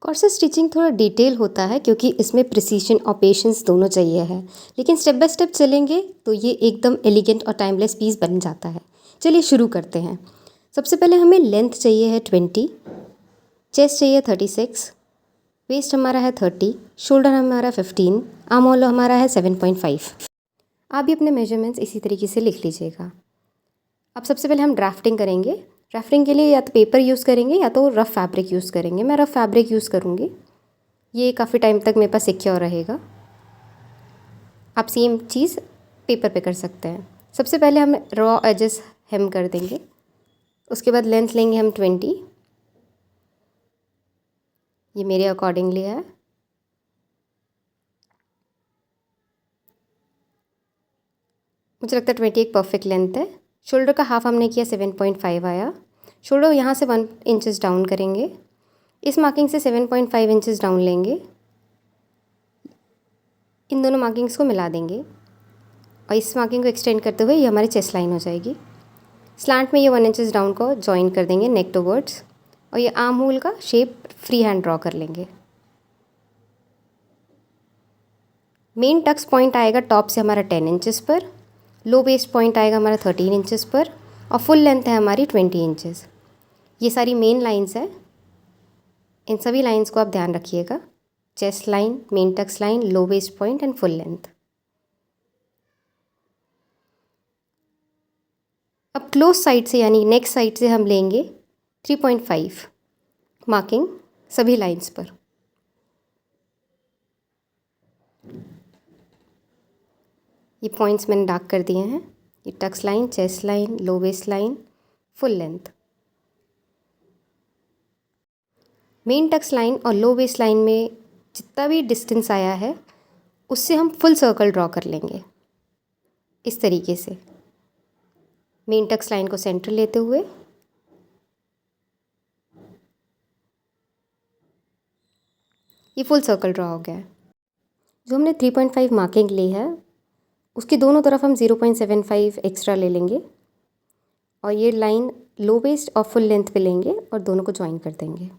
Corset stitching थोड़ा detail होता है क्योंकि इसमें प्रिसीशन और पेशेंस दोनों चाहिए है, लेकिन स्टेप बाय स्टेप चलेंगे तो ये एकदम एलिगेंट और टाइमलेस पीस बन जाता है। चलिए शुरू करते हैं। सबसे पहले हमें लेंथ चाहिए है 20, चेस्ट चाहिए 36, वेस्ट हमारा है 30, शोल्डर हमारा 15, आर्म होल हमारा है 7.5। आप भी अपने मेजरमेंट्स इसी तरीके से लिख लीजिएगा। अब सबसे पहले हम ड्राफ्टिंग करेंगे। ड्राफ्टिंग के लिए या तो पेपर यूज़ करेंगे या तो रफ़ फैब्रिक यूज़ करेंगे। मैं रफ़ फैब्रिक यूज़ करूँगी, ये काफ़ी टाइम तक मेरे पास सिक्योर रहेगा। आप सेम चीज़ पेपर पे कर सकते हैं। सबसे पहले हम रॉ एजेस हेम कर देंगे, उसके बाद लेंथ लेंगे हम 20, ये मेरे अकॉर्डिंगली है। मुझे लगता है 20 एक परफेक्ट लेंथ है। शोल्डर का हाफ हमने किया 7.5 आया। शोल्डर यहाँ से 1 इंचज़ डाउन करेंगे, इस मार्किंग से 7.5 इंचज़ डाउन लेंगे, इन दोनों मार्किंग्स को मिला देंगे और इस मार्किंग को एक्सटेंड करते हुए ये हमारी चेस्ट लाइन हो जाएगी। स्लैंट में ये 1 इंचज़ डाउन को जॉइन कर देंगे नेक टुवर्ड्स और ये आर्म होल का शेप फ्री हैंड ड्रॉ कर लेंगे। मेन टक्स पॉइंट आएगा टॉप से हमारा 10 इंचज़ पर, लो वेस्ट पॉइंट आएगा हमारा 13 इंचज़ पर और फुल लेंथ है हमारी 20 इंचज़। ये सारी मेन लाइंस है, इन सभी लाइंस को आप ध्यान रखिएगा। Chest line, main tucks line, low waist point and full length. अब क्लोज साइड से यानी नेक साइड से हम लेंगे 3.5 मार्किंग सभी लाइंस पर। ये पॉइंट्स मैंने डार्क कर दिए हैं। ये tucks line, chest line, low waist line, full length. Main tucks line और लो वेस्ट लाइन में जितना भी डिस्टेंस आया है उससे हम फुल सर्कल ड्रॉ कर लेंगे इस तरीके से। मेन टक्स लाइन को सेंटर लेते हुए ये फुल सर्कल ड्रॉ हो गया है। जो हमने 3.5 मार्किंग ली है उसकी दोनों तरफ हम 0.75 एक्स्ट्रा ले लेंगे और ये लाइन लो वेस्ट और फुल लेंथ पे लेंगे और दोनों को ज्वाइन कर देंगे।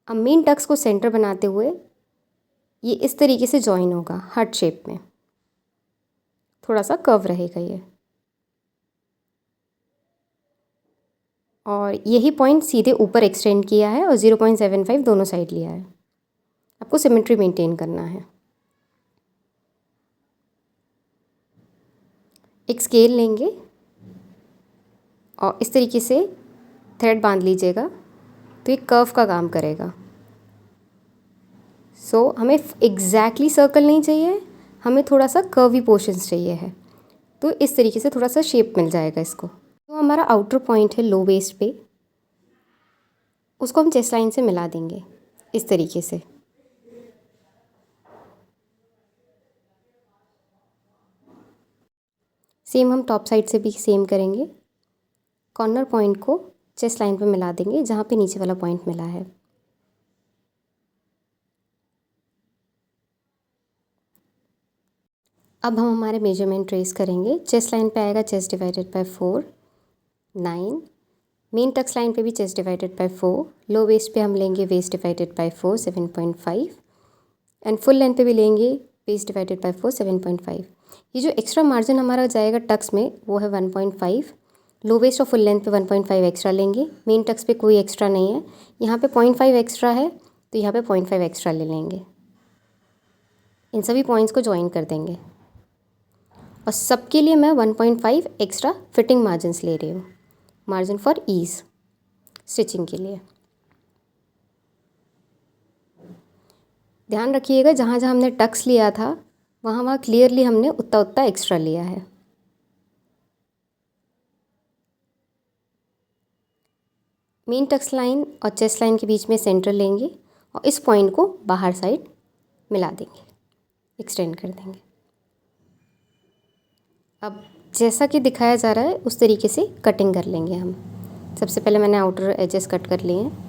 अब मेन टक्स को सेंटर बनाते हुए ये इस तरीके से ज्वाइन होगा हार्ट शेप में, थोड़ा सा कर्व रहेगा ये, और यही पॉइंट सीधे ऊपर एक्सटेंड किया है और 0.75 दोनों साइड लिया है। आपको सिमेट्री मेंटेन करना है। एक स्केल लेंगे और इस तरीके से थ्रेड बांध लीजिएगा तो ये कर्व का काम करेगा। हमें एग्जैक्टली सर्कल नहीं चाहिए, हमें थोड़ा सा कर्वी पोर्शंस चाहिए है, तो इस तरीके से थोड़ा सा शेप मिल जाएगा इसको। तो हमारा आउटर पॉइंट है लो वेस्ट पे, उसको हम चेस्ट लाइन से मिला देंगे इस तरीके से। सेम हम टॉप साइड से भी सेम करेंगे। कॉर्नर पॉइंट को चेस्ट लाइन पे मिला देंगे जहाँ पे नीचे वाला पॉइंट मिला है। अब हम हमारे मेजरमेंट ट्रेस करेंगे। चेस्ट लाइन पे आएगा chest divided by 4, 9। Main tucks line पे भी chest divided by 4। Low waist पे हम लेंगे waist divided by 4, 7.5। And full length पे भी लेंगे वेस्ट डिवाइडेड बाय 4, 7.5। ये जो एक्स्ट्रा मार्जिन हमारा जाएगा टक्स में वो है 1.5। लो वेस्ट और फुल लेंथ पे 1.5 एक्स्ट्रा लेंगे। मेन टक्स पे कोई एक्स्ट्रा नहीं है, यहाँ पे 0.5 एक्स्ट्रा है तो यहाँ पे 0.5 एक्स्ट्रा ले लेंगे। इन सभी पॉइंट्स को ज्वाइन कर देंगे और सबके लिए मैं 1.5 एक्स्ट्रा फिटिंग मार्जिन्स ले रही हूँ, मार्जिन फॉर ईज़ स्टिचिंग के लिए। ध्यान रखिएगा जहाँ जहाँ हमने टक्स लिया था वहाँ वहाँ क्लियरली हमने उतना उतना एक्स्ट्रा लिया है। मेन टक्स लाइन और चेस्ट लाइन के बीच में सेंटर लेंगे और इस पॉइंट को बाहर साइड मिला देंगे, एक्सटेंड कर देंगे। अब जैसा कि दिखाया जा रहा है उस तरीके से कटिंग कर लेंगे हम। सबसे पहले मैंने आउटर एजेस कट कर लिए हैं,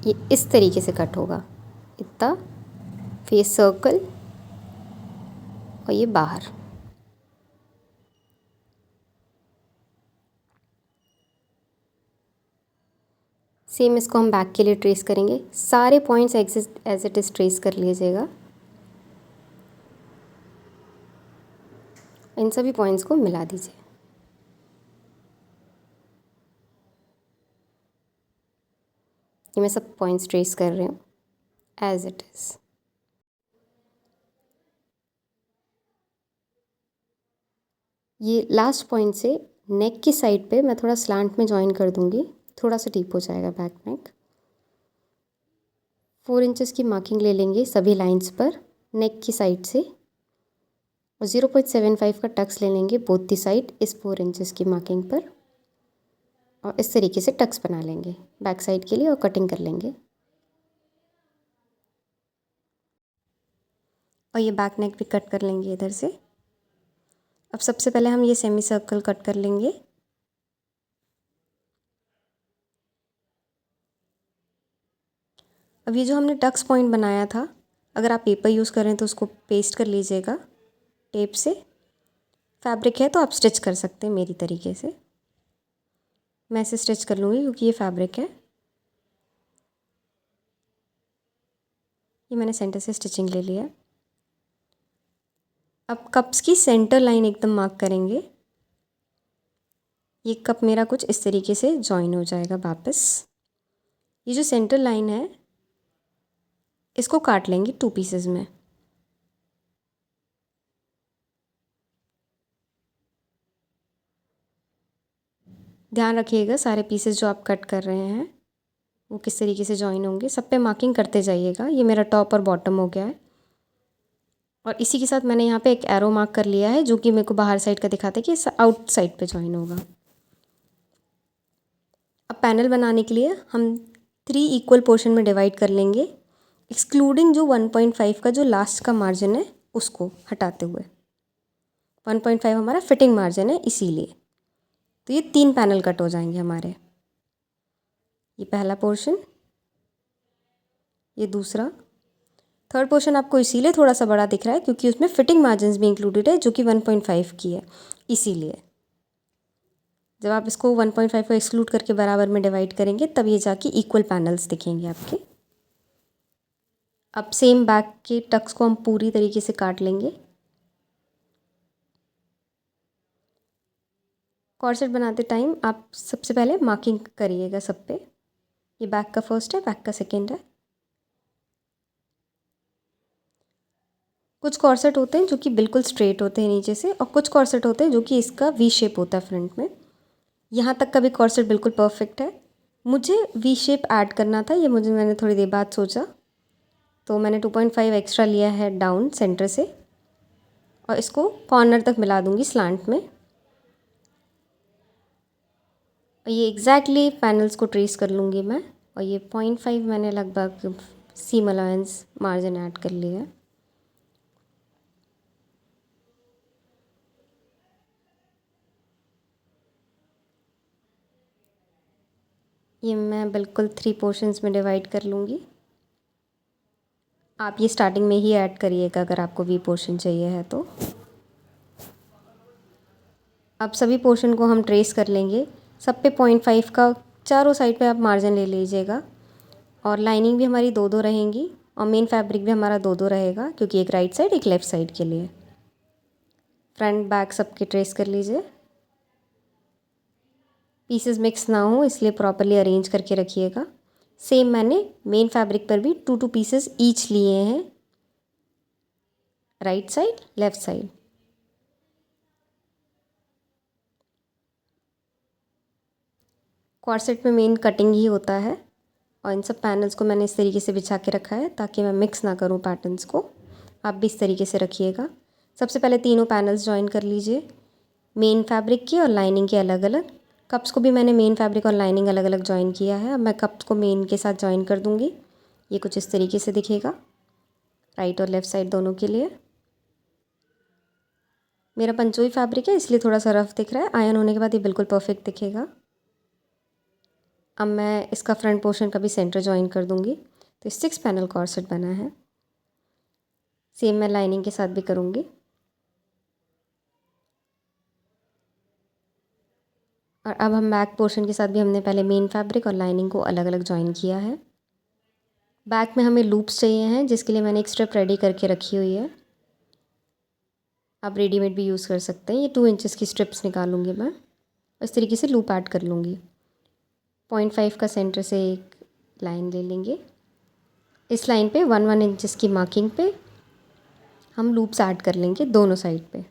ये इस तरीके से कट होगा इतना, फिर सर्कल और ये बाहर। सेम इसको हम बैक के लिए ट्रेस करेंगे। सारे points as it is trace कर लीजिएगा। इन सभी पॉइंट्स को मिला दीजिए। ये मैं सब पॉइंट्स ट्रेस कर रही हूँ एज इट इज़। ये लास्ट पॉइंट से नेक की साइड पे मैं थोड़ा स्लैंट में जॉइन कर दूँगी, थोड़ा सा डीप हो जाएगा बैक नेक। 4 इंचेस की मार्किंग ले लेंगे सभी लाइंस पर नेक की साइड से, और 0.75 का टक्स ले लेंगे बोथ दी साइड इस 4 इंचेस की मार्किंग पर, और इस तरीके से टक्स बना लेंगे बैक साइड के लिए और कटिंग कर लेंगे। और ये बैक नेक भी कट कर लेंगे इधर से। अब सबसे पहले हम ये सेमी सर्कल कट कर लेंगे। अब ये जो हमने टक्स पॉइंट बनाया था, अगर आप पेपर यूज़ करें तो उसको पेस्ट कर लीजिएगा टेप से। फैब्रिक है तो आप स्टिच कर सकते हैं मेरी तरीके से। मैं इसे स्टिच कर लूँगी क्योंकि ये फैब्रिक है। ये मैंने सेंटर से स्टिचिंग ले लिया। अब कप्स की सेंटर लाइन एकदम मार्क करेंगे। ये कप मेरा कुछ इस तरीके से जॉइन हो जाएगा वापस। ये जो सेंटर लाइन है इसको काट लेंगे 2 पीसेस में। ध्यान रखिएगा सारे पीसेस जो आप कट कर रहे हैं वो किस तरीके से जॉइन होंगे। सब पे मार्किंग करते जाइएगा। ये मेरा टॉप और बॉटम हो गया है, और इसी के साथ मैंने यहाँ पे एक एरो मार्क कर लिया है जो कि मेरे को बाहर साइड का दिखाता है कि आउट साइड पे जॉइन होगा। अब पैनल बनाने के लिए हम 3 इक्वल पोर्शन में डिवाइड कर लेंगे, एक्सक्लूडिंग जो 1.5 का जो लास्ट का मार्जिन है उसको हटाते हुए। 1.5 हमारा फिटिंग मार्जिन है इसीलिए। तो ये 3 पैनल कट हो जाएंगे हमारे। ये पहला पोर्शन, ये दूसरा, थर्ड पोर्शन आपको इसीलिए थोड़ा सा बड़ा दिख रहा है क्योंकि उसमें फिटिंग मार्जिन्स भी इंक्लूडेड है जो कि 1.5 की है। इसीलिए जब आप इसको 1.5 को एक्सक्लूड करके बराबर में डिवाइड करेंगे तब ये जाके इक्वल पैनल्स दिखेंगे आपके। अब सेम बैक के टक्स को हम पूरी तरीके से काट लेंगे। कॉर्सेट बनाते टाइम आप सबसे पहले मार्किंग करिएगा सब पे। ये बैक का फर्स्ट है, बैक का सेकेंड है। कुछ कॉर्सेट होते हैं जो कि बिल्कुल स्ट्रेट होते हैं नीचे से, और कुछ कॉर्सेट होते हैं जो कि इसका वी शेप होता है फ्रंट में। यहाँ तक का भी कॉर्सेट बिल्कुल परफेक्ट है। मुझे वी शेप ऐड करना था, ये मैंने थोड़ी देर बाद सोचा, तो मैंने 2.5 एक्स्ट्रा लिया है डाउन सेंटर से, और इसको कॉर्नर तक मिला दूँगी स्लांट में। और ये एग्जैक्टली पैनल्स को ट्रेस कर लूँगी मैं। और ये 0.5 मैंने लगभग सीम अलाउंस मार्जिन ऐड कर लिया है। ये मैं बिल्कुल 3 पोर्शंस में डिवाइड कर लूँगी। आप ये स्टार्टिंग में ही ऐड करिएगा अगर आपको वी पोर्शन चाहिए है तो। अब सभी पोर्शन को हम ट्रेस कर लेंगे। सब पे 0.5 का चारों साइड पे आप मार्जिन ले लीजिएगा, और लाइनिंग भी हमारी 2-2 रहेंगी, और मेन फैब्रिक भी हमारा 2-2 रहेगा क्योंकि एक राइट साइड एक लेफ़्ट साइड के लिए। फ्रंट बैक सबके ट्रेस कर लीजिए। पीसेस मिक्स ना हो इसलिए प्रॉपरली अरेंज करके रखिएगा। सेम मैंने मेन फैब्रिक पर भी 2-2 पीसेस ईच लिए हैं, right side left side. Corset में मेन कटिंग ही होता है, और इन सब पैनल्स को मैंने इस तरीके से बिछा के रखा है ताकि मैं मिक्स ना करूँ पैटर्न्स को। आप भी इस तरीके से रखिएगा। सबसे पहले तीनों पैनल्स जॉइन कर लीजिए, मेन फैब्रिक की और लाइनिंग के अलग अलग। कप्स को भी मैंने मेन फैब्रिक और लाइनिंग अलग अलग जॉइन किया है। अब मैं कप्स को मेन के साथ जॉइन कर दूँगी। ये कुछ इस तरीके से दिखेगा राइट और लेफ़्ट साइड दोनों के लिए। मेरा पंचोई फैब्रिक है इसलिए थोड़ा सा रफ दिख रहा है। आयरन होने के बाद ये बिल्कुल परफेक्ट दिखेगा। अब मैं इसका फ्रंट पोर्शन का भी सेंटर जॉइन कर दूँगी। तो 6 पैनल कॉर्सेट बना है। सेम मैं लाइनिंग के साथ भी करूँगी। और अब हम बैक पोर्शन के साथ भी हमने पहले मेन फैब्रिक और लाइनिंग को अलग अलग जॉइन किया है। बैक में हमें लूप्स चाहिए हैं, जिसके लिए मैंने एक स्ट्रिप रेडी करके रखी हुई है। आप रेडीमेड भी यूज़ कर सकते हैं। ये 2 इंचेस की स्ट्रिप्स निकालूंगी मैं। इस तरीके से लूप ऐड कर लूँगी। 0.5 का सेंटर से एक लाइन ले लेंगे। इस लाइन पे 1 इंचेस की मार्किंग पे हम लूप्स ऐड कर लेंगे दोनों साइड पे,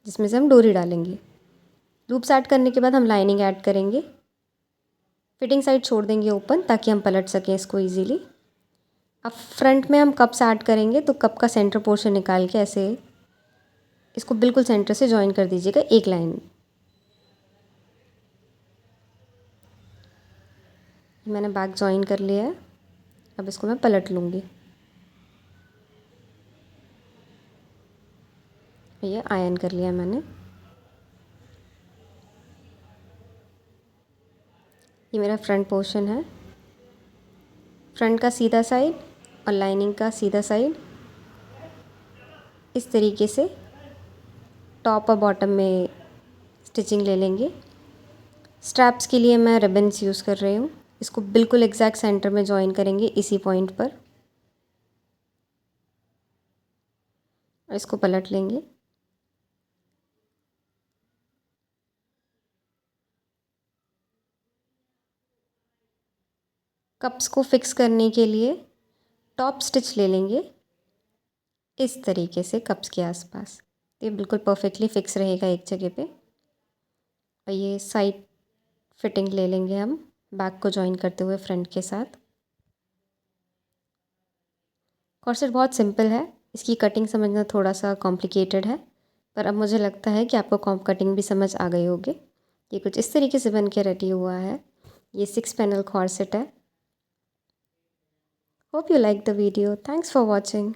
जिसमें से हम डोरी डालेंगे। लूप्स ऐड करने के बाद हम लाइनिंग ऐड करेंगे। फिटिंग साइड छोड़ देंगे ओपन, ताकि हम पलट सकें इसको ईजीली। अब फ्रंट में हम कप्स ऐड करेंगे, तो कप का सेंटर पोर्शन निकाल के ऐसे इसको बिल्कुल सेंटर से जॉइन कर दीजिएगा एक लाइन। मैंने बैक जॉइन कर लिया है। अब इसको मैं पलट लूँगी। ये आयरन कर लिया मैंने। ये मेरा फ्रंट पोर्शन है। फ्रंट का सीधा साइड और लाइनिंग का सीधा साइड इस तरीके से टॉप और बॉटम में स्टिचिंग ले लेंगे। स्ट्रैप्स के लिए मैं रिबन्स यूज़ कर रही हूँ। इसको बिल्कुल एग्जैक्ट सेंटर में जॉइन करेंगे इसी पॉइंट पर, और इसको पलट लेंगे। कप्स को फिक्स करने के लिए टॉप स्टिच ले लेंगे इस तरीके से कप्स के आसपास। ये बिल्कुल परफेक्टली फिक्स रहेगा एक जगह पे। और ये साइड फिटिंग ले लेंगे हम बैक को जॉइन करते हुए फ्रंट के साथ। कॉर्सेट बहुत सिंपल है, इसकी कटिंग समझना थोड़ा सा कॉम्प्लिकेटेड है, पर अब मुझे लगता है कि आपको कटिंग भी समझ आ गई होगी। ये कुछ इस तरीके से बन के रेडी हुआ है। ये 6 पैनल कॉर्सेट है। Hope you like the video. Thanks for watching.